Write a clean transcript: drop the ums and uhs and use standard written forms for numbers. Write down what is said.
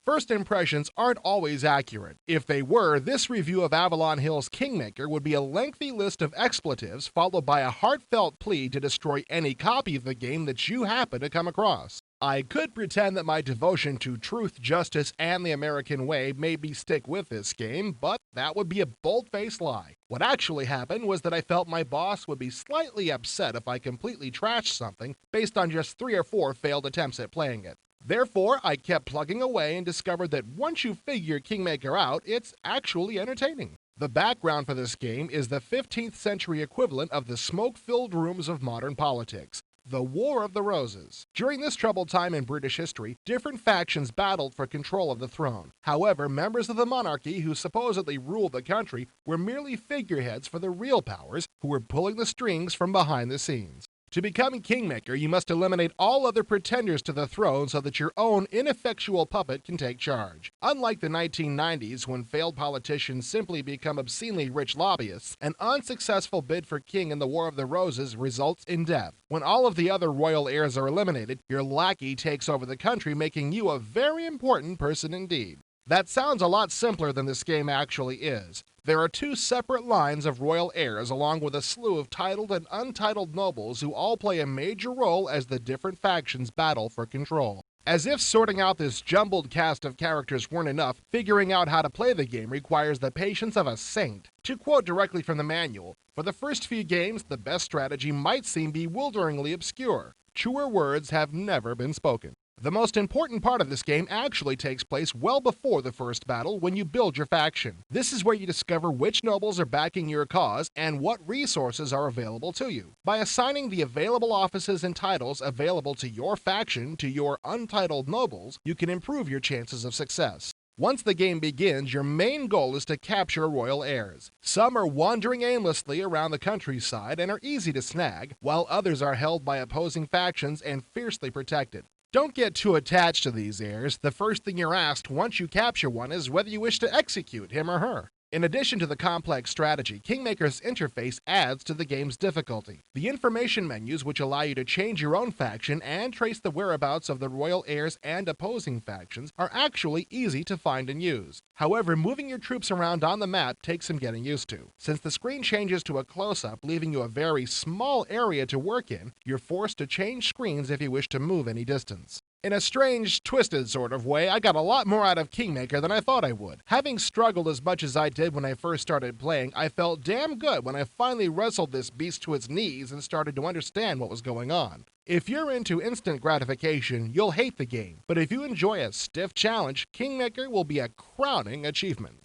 First impressions aren't always accurate. If they were, this review of Avalon Hill's Kingmaker would be a lengthy list of expletives followed by a heartfelt plea to destroy any copy of the game that you happen to come across. I could pretend that my devotion to truth, justice, and the American way made me stick with this game, but that would be a bold-faced lie. What actually happened was that I felt my boss would be slightly upset if I completely trashed something based on just 3 or 4 failed attempts at playing it. Therefore, I kept plugging away and discovered that once you figure Kingmaker out, it's actually entertaining. The background for this game is the 15th century equivalent of the smoke-filled rooms of modern politics. The War of the Roses. During this troubled time in British history, different factions battled for control of the throne. However, members of the monarchy who supposedly ruled the country were merely figureheads for the real powers who were pulling the strings from behind the scenes. To become Kingmaker, you must eliminate all other pretenders to the throne so that your own ineffectual puppet can take charge. Unlike the 1990s, when failed politicians simply become obscenely rich lobbyists, an unsuccessful bid for king in the War of the Roses results in death. When all of the other royal heirs are eliminated, your lackey takes over the country, making you a very important person indeed. That sounds a lot simpler than this game actually is. There are 2 separate lines of royal heirs along with a slew of titled and untitled nobles who all play a major role as the different factions battle for control. As if sorting out this jumbled cast of characters weren't enough, figuring out how to play the game requires the patience of a saint. To quote directly from the manual, for the first few games, the best strategy might seem bewilderingly obscure. Truer words have never been spoken. The most important part of this game actually takes place well before the first battle when you build your faction. This is where you discover which nobles are backing your cause and what resources are available to you. By assigning the available offices and titles available to your faction to your untitled nobles, you can improve your chances of success. Once the game begins, your main goal is to capture royal heirs. Some are wandering aimlessly around the countryside and are easy to snag, while others are held by opposing factions and fiercely protected. Don't get too attached to these heirs. The first thing you're asked once you capture one is whether you wish to execute him or her. In addition to the complex strategy, Kingmaker's interface adds to the game's difficulty. The information menus, which allow you to change your own faction and trace the whereabouts of the royal heirs and opposing factions, are actually easy to find and use. However, moving your troops around on the map takes some getting used to. Since the screen changes to a close-up, leaving you a very small area to work in, you're forced to change screens if you wish to move any distance. In a strange, twisted sort of way, I got a lot more out of Kingmaker than I thought I would. Having struggled as much as I did when I first started playing, I felt damn good when I finally wrestled this beast to its knees and started to understand what was going on. If you're into instant gratification, you'll hate the game, but if you enjoy a stiff challenge, Kingmaker will be a crowning achievement.